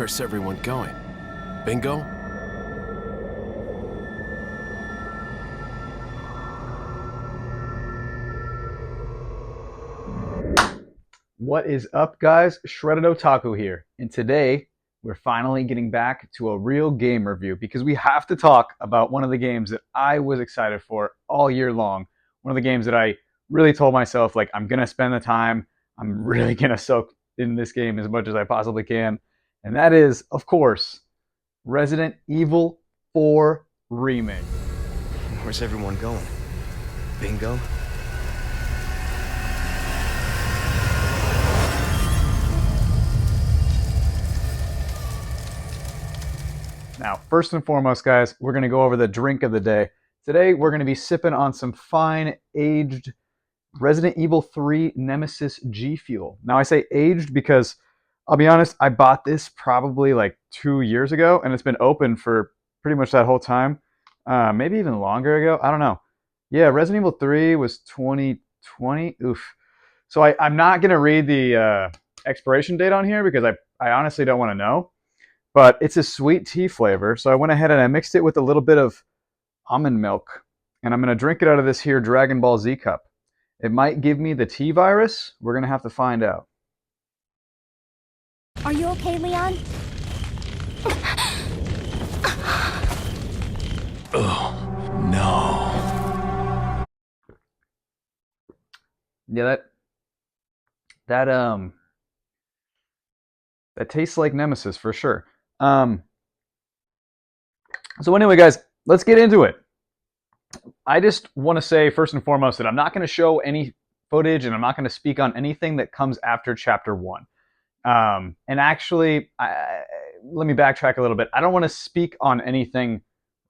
Where's everyone going? Bingo? What is up, guys? Shredded Otaku here, and today we're finally getting back to a real game review because we have to talk about one of the games that I was excited for all year long. One of the games that I really told myself, like, I'm gonna spend the time, I'm really gonna soak in this game as much as I possibly can, and that is, of course, Resident Evil 4 Remake. Where's everyone going? Bingo? Now, first and foremost, guys, we're going to go over the drink of the day. Today, we're going to be sipping on some fine aged Resident Evil 3 Nemesis G Fuel. Now, I say aged because I'll be honest, I bought this probably like 2 years ago, and it's been open for pretty much that whole time. Maybe even longer ago. I don't know. Yeah, Resident Evil 3 was 2020. Oof. So I'm not going to read the expiration date on here because I honestly don't want to know. But it's a sweet tea flavor, so I went ahead and I mixed it with a little bit of almond milk, and I'm going to drink it out of this here Dragon Ball Z cup. It might give me the tea virus. We're going to have to find out. Are you okay, Leon? Oh, no. Yeah, that tastes like Nemesis for sure. So anyway, guys, let's get into it. I just want to say first and foremost that I'm not going to show any footage and I'm not going to speak on anything that comes after Chapter 1. And actually, let me backtrack a little bit. I don't want to speak on anything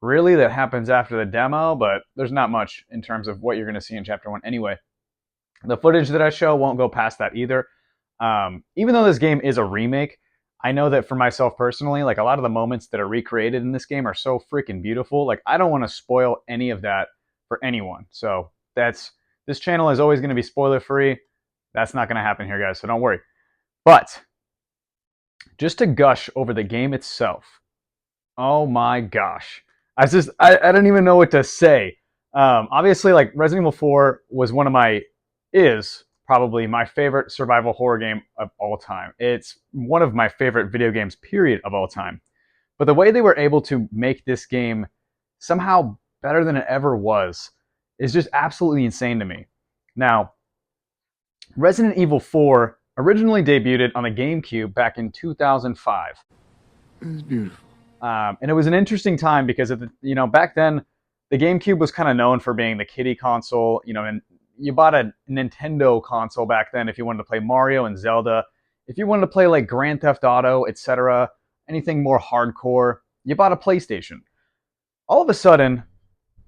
really that happens after the demo, but there's not much in terms of what you're going to see in Chapter 1 anyway. The footage that I show won't go past that either. Even though this game is a remake, I know that for myself personally, like a lot of the moments that are recreated in this game are so freaking beautiful. Like I don't want to spoil any of that for anyone. So this channel is always going to be spoiler free. That's not going to happen here, guys. So don't worry. But just to gush over the game itself. Oh my gosh. I don't even know what to say. Obviously, like Resident Evil 4 was is probably my favorite survival horror game of all time. It's one of my favorite video games, period, of all time. But the way they were able to make this game somehow better than it ever was is just absolutely insane to me. Now, Resident Evil 4 originally debuted on the GameCube back in 2005. It's beautiful. And it was an interesting time because back then the GameCube was kind of known for being the kiddie console, and you bought a Nintendo console back then if you wanted to play Mario and Zelda. If you wanted to play like Grand Theft Auto, etc., anything more hardcore, you bought a PlayStation. All of a sudden,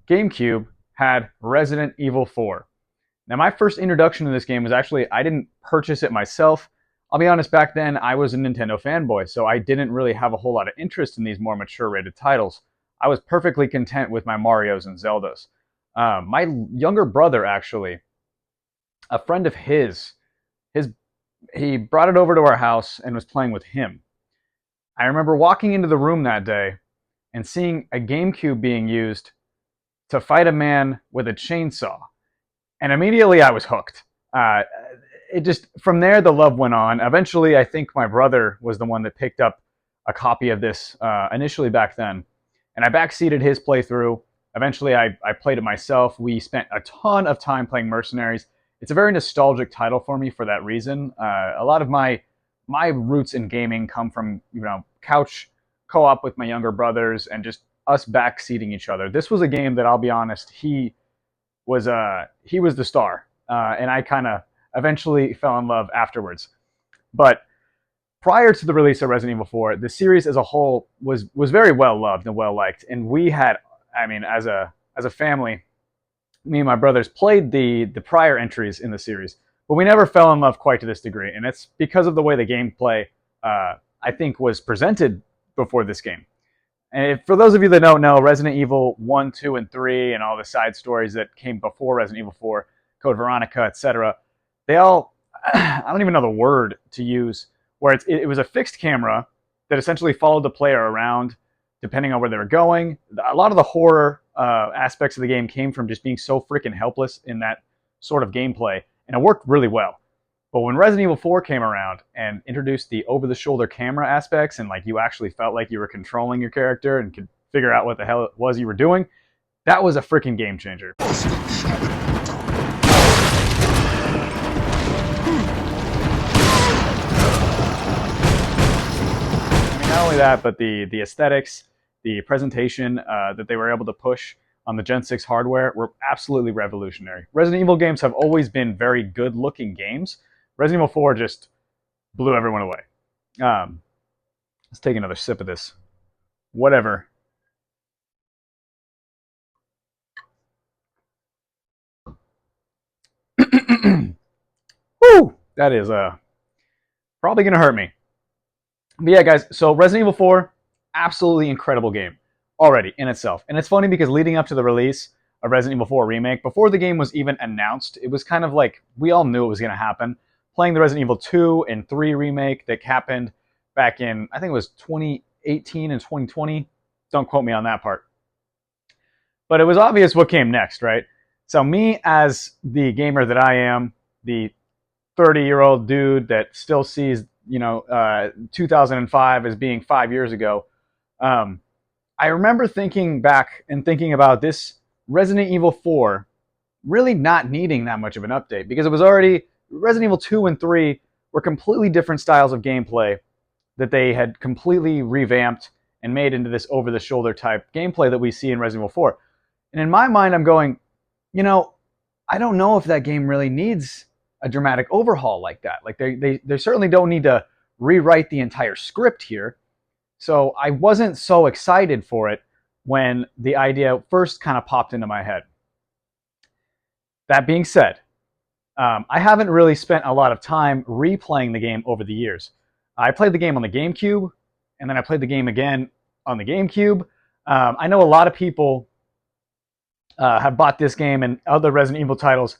GameCube had Resident Evil 4. Now, my first introduction to this game was actually, I didn't purchase it myself. I'll be honest, back then, I was a Nintendo fanboy, so I didn't really have a whole lot of interest in these more mature-rated titles. I was perfectly content with my Marios and Zeldas. My younger brother, actually, a friend of he brought it over to our house and was playing with him. I remember walking into the room that day and seeing a GameCube being used to fight a man with a chainsaw. And immediately I was hooked. From there, the love went on. Eventually, I think my brother was the one that picked up a copy of this initially back then. And I backseated his playthrough. Eventually, I played it myself. We spent a ton of time playing Mercenaries. It's a very nostalgic title for me for that reason. A lot of my roots in gaming come from couch co-op with my younger brothers and just us backseating each other. This was a game that I'll be honest, he was the star, and I kind of eventually fell in love afterwards. But prior to the release of Resident Evil 4, the series as a whole was very well loved and well liked, and we had, as a family, me and my brothers played the prior entries in the series, but we never fell in love quite to this degree, and it's because of the way the gameplay, I think, was presented before this game. And for those of you that don't know, Resident Evil 1, 2, and 3, and all the side stories that came before Resident Evil 4, Code Veronica, etc., they all, I don't even know the word to use, where it was a fixed camera that essentially followed the player around depending on where they were going. A lot of the horror aspects of the game came from just being so freaking helpless in that sort of gameplay, and it worked really well. But when Resident Evil 4 came around and introduced the over-the-shoulder camera aspects, and like you actually felt like you were controlling your character and could figure out what the hell it was you were doing, that was a freaking game changer. Not only that, but the aesthetics, the presentation that they were able to push on the Gen 6 hardware were absolutely revolutionary. Resident Evil games have always been very good-looking games. Resident Evil 4 just blew everyone away. Let's take another sip of this. Whatever. Woo! That is probably going to hurt me. But yeah, guys, so Resident Evil 4, absolutely incredible game already in itself. And it's funny because leading up to the release of Resident Evil 4 Remake, before the game was even announced, it was kind of like we all knew it was going to happen. Playing the Resident Evil 2 and 3 Remake that happened back in, I think it was 2018 and 2020. Don't quote me on that part. But it was obvious what came next, right? So me as the gamer that I am, the 30-year-old dude that still sees 2005 as being 5 years ago, I remember thinking back and thinking about this Resident Evil 4 really not needing that much of an update, because it was already, Resident Evil 2 and 3 were completely different styles of gameplay that they had completely revamped and made into this over-the-shoulder type gameplay that we see in Resident Evil 4. And in my mind, I'm going, I don't know if that game really needs a dramatic overhaul like that. Like they certainly don't need to rewrite the entire script here. So I wasn't so excited for it when the idea first kind of popped into my head. That being said, I haven't really spent a lot of time replaying the game over the years. I played the game on the GameCube, and then I played the game again on the GameCube. I know a lot of people have bought this game and other Resident Evil titles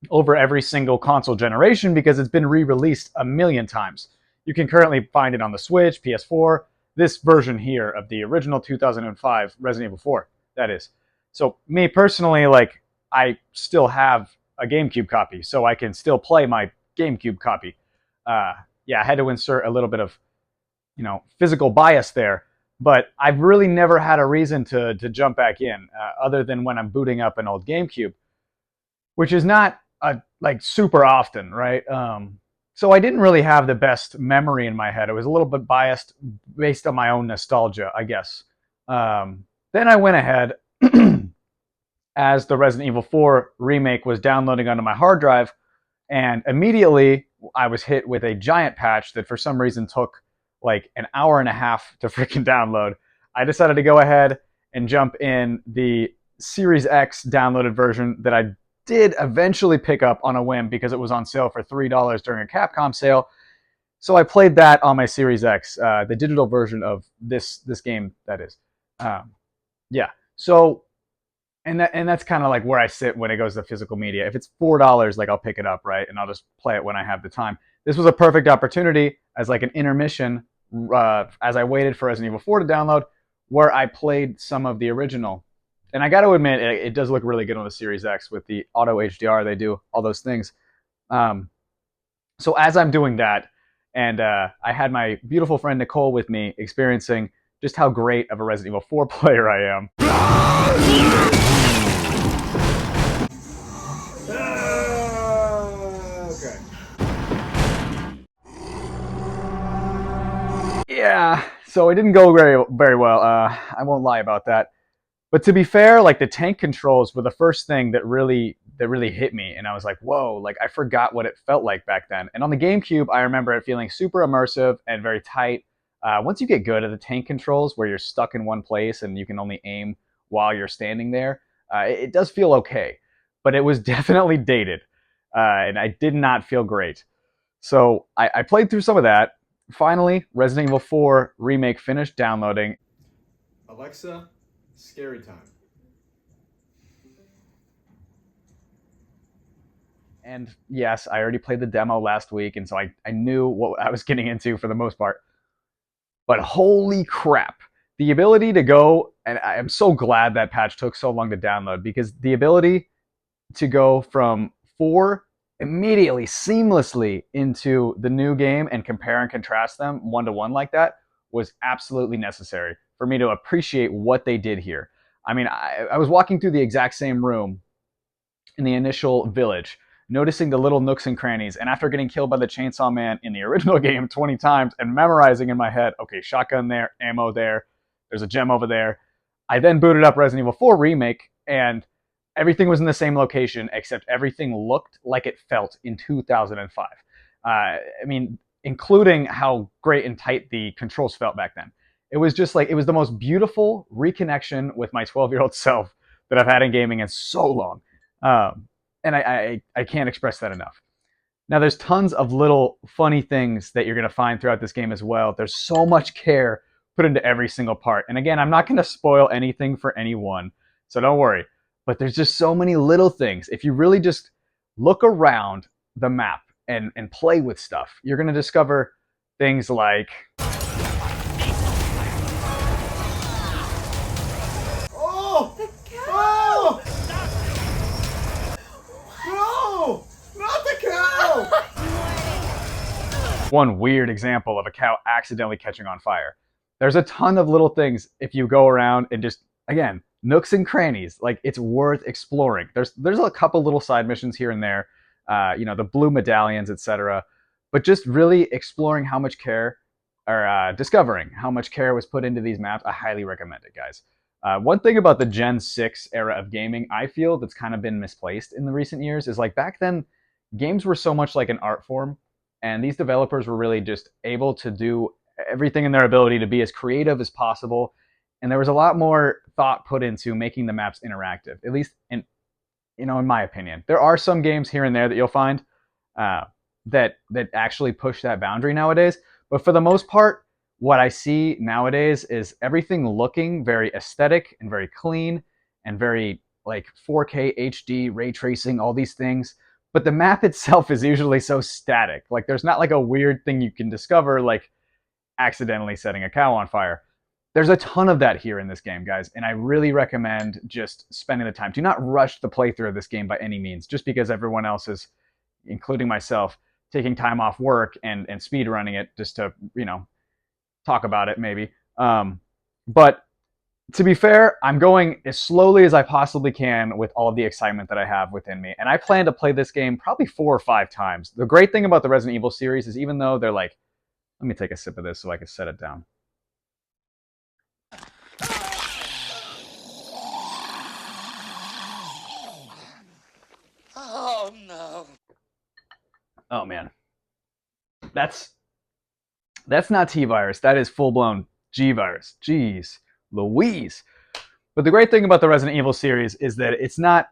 over every single console generation because it's been re-released a million times. You can currently find it on the Switch, PS4, this version here of the original 2005 Resident Evil 4, that is. So me personally, like, I still have a GameCube copy, so I can still play my GameCube copy. Yeah, I had to insert a little bit of, physical bias there, but I've really never had a reason to jump back in, other than when I'm booting up an old GameCube, which is not like super often, right? So I didn't really have the best memory in my head. I was a little bit biased based on my own nostalgia, I guess. Then I went ahead, as the Resident Evil 4 Remake was downloading onto my hard drive, and immediately I was hit with a giant patch that for some reason took like an hour and a half to freaking download. I decided to go ahead and jump in the Series X downloaded version that I did eventually pick up on a whim because it was on sale for $3 during a Capcom sale. So I played that on my Series X, the digital version of this game, that is. Yeah. So, and that's kind of like where I sit when it goes to physical media. If it's $4, like, I'll pick it up, right? And I'll just play it when I have the time. This was a perfect opportunity as like an intermission, as I waited for Resident Evil 4 to download, where I played some of the original. And I got to admit, it does look really good on the Series X with the auto HDR. They do all those things. So as I'm doing that, and I had my beautiful friend Nicole with me experiencing just how great of a Resident Evil 4 player I am. Okay. Yeah, so it didn't go very well. I won't lie about that. But to be fair, like, the tank controls were the first thing that really hit me, and I was like, whoa, like, I forgot what it felt like back then. And on the GameCube, I remember it feeling super immersive and very tight. Once you get good at the tank controls, where you're stuck in one place and you can only aim while you're standing there, it does feel okay. But it was definitely dated, and I did not feel great. So I played through some of that. Finally, Resident Evil 4 Remake finished downloading. Alexa, scary time. And yes, I already played the demo last week, and so I knew what I was getting into for the most part. But holy crap, the ability to go, and I'm so glad that patch took so long to download, because the ability to go from 4 immediately, seamlessly into the new game and compare and contrast them 1-to-1 like that was absolutely necessary for me to appreciate what they did here. I mean, I was walking through the exact same room in the initial village, noticing the little nooks and crannies, and after getting killed by the Chainsaw Man in the original game 20 times and memorizing in my head, okay, shotgun there, ammo there, there's a gem over there, I then booted up Resident Evil 4 Remake, and everything was in the same location, except everything looked like it felt in 2005. I mean, including how great and tight the controls felt back then. It was just like, it was the most beautiful reconnection with my 12-year-old self that I've had in gaming in so long. And I can't express that enough. Now, there's tons of little funny things that you're going to find throughout this game as well. There's so much care put into every single part. And again, I'm not going to spoil anything for anyone, so don't worry. But there's just so many little things. If you really just look around the map and play with stuff, you're going to discover things like... Oh! The cow! Oh! No! Not the cow! One weird example of a cow accidentally catching on fire. There's a ton of little things if you go around and just, again, nooks and crannies. Like, it's worth exploring. There's a couple little side missions here and there, the blue medallions, etc. But just really exploring how much care, or discovering how much care was put into these maps, I highly recommend it, guys. One thing about the Gen 6 era of gaming, I feel that's kind of been misplaced in the recent years, is like back then, games were so much like an art form, and these developers were really just able to do everything in their ability to be as creative as possible. And there was a lot more thought put into making the maps interactive, at least in my opinion. There are some games here and there that you'll find that actually push that boundary nowadays. But for the most part, what I see nowadays is everything looking very aesthetic and very clean and very like 4K HD, ray tracing, all these things. But the map itself is usually so static. Like, there's not like a weird thing you can discover, like accidentally setting a cow on fire. There's a ton of that here in this game, guys, and I really recommend just spending the time. Do not rush the playthrough of this game by any means, just because everyone else is, including myself, taking time off work and speed running it just to, talk about it maybe. But to be fair, I'm going as slowly as I possibly can with all of the excitement that I have within me. And I plan to play this game probably 4 or 5 times. The great thing about the Resident Evil series is, even though they're like, let me take a sip of this so I can set it down. Oh, no. Oh, man. That's not T-virus. That is full-blown G-virus. Jeez Louise. But the great thing about the Resident Evil series is that it's not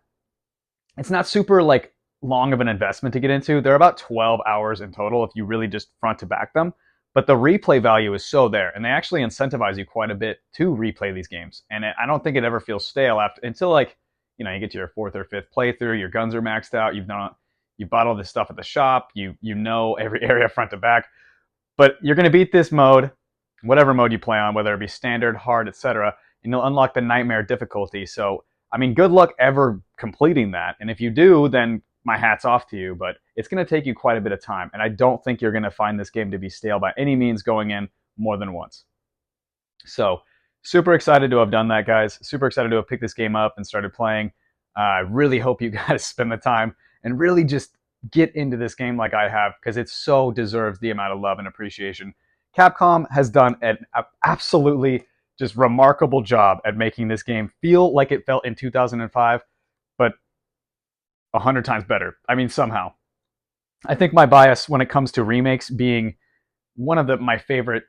super like long of an investment to get into. They're about 12 hours in total if you really just front to back them. But the replay value is so there, and they actually incentivize you quite a bit to replay these games. And I don't think it ever feels stale until like, you get to your 4th or 5th playthrough, your guns are maxed out, you've bought all this stuff at the shop, you know every area front to back. But you're going to beat this mode, whatever mode you play on, whether it be standard, hard, etc., and you'll unlock the nightmare difficulty. So, I mean, good luck ever completing that. And if you do, then my hat's off to you. But it's going to take you quite a bit of time. And I don't think you're going to find this game to be stale by any means going in more than once. So, super excited to have done that, guys. Super excited to have picked this game up and started playing. I really hope you guys spend the time and really just get into this game like I have, because it so deserves the amount of love and appreciation. Capcom has done an absolutely just remarkable job at making this game feel like it felt in 2005, but 100 times better. I mean, somehow. I think my bias when it comes to remakes being one of my favorite,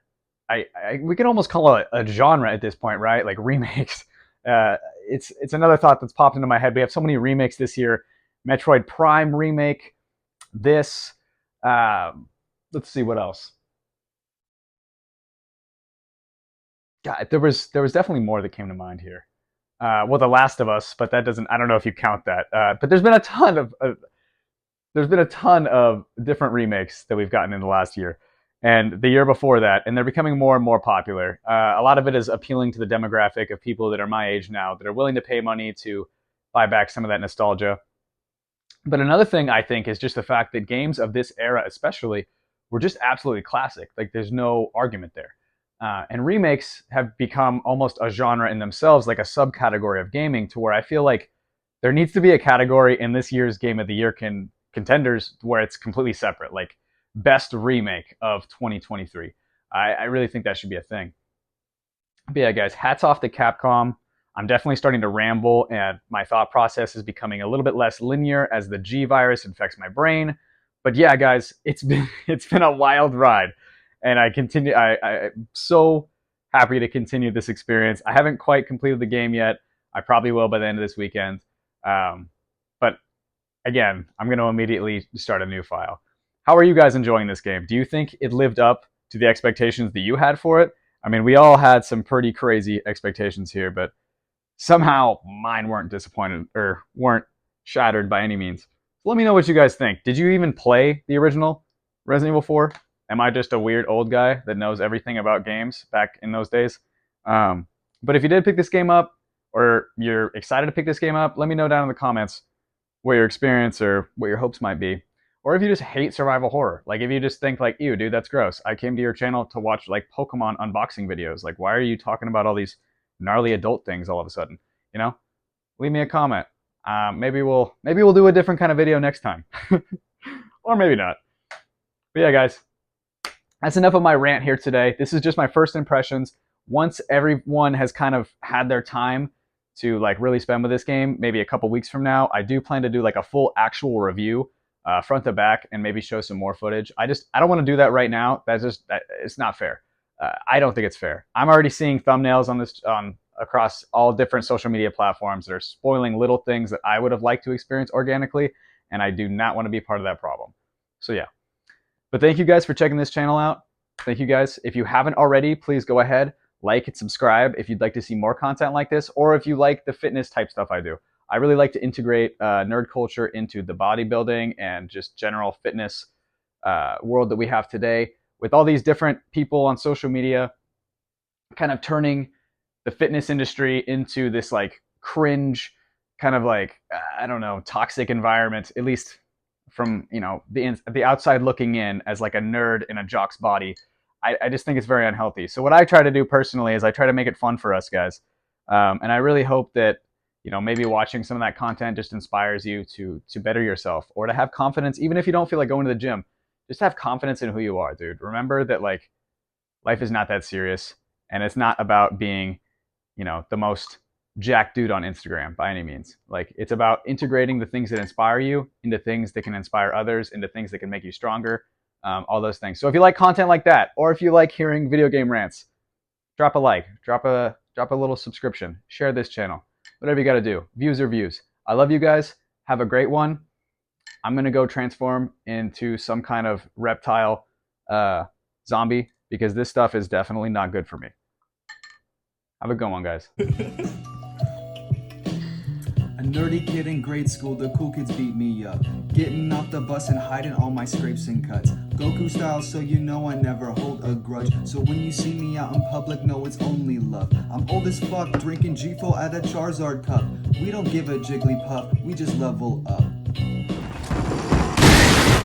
we can almost call it a genre at this point, right? Like remakes. It's another thought that's popped into my head. We have so many remakes this year. Metroid Prime remake, this, let's see what else. God, there was definitely more that came to mind here. Well, The Last of Us, but that doesn't, I don't know if you count that. But there's been a ton of different remakes that we've gotten in the last year. and the year before that, and they're becoming more and more popular. A lot of it is appealing to the demographic of people that are my age now, that are willing to pay money to buy back some of that nostalgia. But another thing I think is just the fact that games of this era, especially, were just absolutely classic. Like, there's no argument there. And remakes have become almost a genre in themselves, like a subcategory of gaming, to where I feel like there needs to be a category in this year's Game of the Year contenders where it's completely separate, like best remake of 2023. I really think that should be a thing. But yeah, guys, hats off to Capcom. I'm definitely starting to ramble, and my thought process is becoming a little bit less linear as the G virus infects my brain. But yeah, guys, it's been a wild ride, and I'm so happy to continue this experience. I haven't quite completed the game yet. I probably will by the end of this weekend. But again, I'm going to immediately start a new file. How are you guys enjoying this game? Do you think it lived up to the expectations that you had for it? I mean, we all had some pretty crazy expectations here, but somehow mine weren't disappointed or weren't shattered by any means. So let me know what you guys think. Did you even play the original Resident Evil 4? Am I just a weird old guy that knows everything about games back in those days? But if you did pick this game up, or you're excited to pick this game up, let me know down in the comments what your experience or what your hopes might be. Or if you just hate survival horror. Like, if you just think like, ew, dude, that's gross. I came to your channel to watch like Pokemon unboxing videos. Like, why are you talking about all these gnarly adult things all of a sudden? You know? Leave me a comment. Maybe we'll do a different kind of video next time. Or maybe not. But yeah, guys, that's enough of my rant here today. This is just my first impressions. Once everyone has kind of had their time to like really spend with this game, maybe a couple weeks from now, I do plan to do like a full actual review, front to back, and maybe show some more footage. I don't want to do that right now. It's not fair. I don't think it's fair. I'm already seeing thumbnails on across all different social media platforms that are spoiling little things that I would have liked to experience organically, and I do not want to be part of that problem. So yeah. But thank you guys for checking this channel out. Thank you guys. If you haven't already, please go ahead, like and subscribe if you'd like to see more content like this, or if you like the fitness type stuff I do. I really like to integrate nerd culture into the bodybuilding and just general fitness world that we have today, with all these different people on social media kind of turning the fitness industry into this like cringe kind of like, I don't know, toxic environment, at least from, you know, the outside looking in as like a nerd in a jock's body. I just think it's very unhealthy. So what I try to do personally is I try to make it fun for us guys. And I really hope that, you know, maybe watching some of that content just inspires you to better yourself, or to have confidence, even if you don't feel like going to the gym. Just have confidence in who you are, dude. Remember that like life is not that serious, and it's not about being, you know, the most jacked dude on Instagram by any means. Like, it's about integrating the things that inspire you into things that can inspire others, into things that can make you stronger, all those things. So if you like content like that, or if you like hearing video game rants, drop a like, drop a little subscription, share this channel, whatever you got to do. Views are views. I love you guys. Have a great one. I'm going to go transform into some kind of reptile zombie, because this stuff is definitely not good for me. Have a good one, guys. A nerdy kid in grade school, the cool kids beat me up. Getting off the bus and hiding all my scrapes and cuts. Goku style, so you know I never hold a grudge. So when you see me out in public, know it's only love. I'm old as fuck, drinking G4 out of Charizard cup. We don't give a Jigglypuff, we just level up.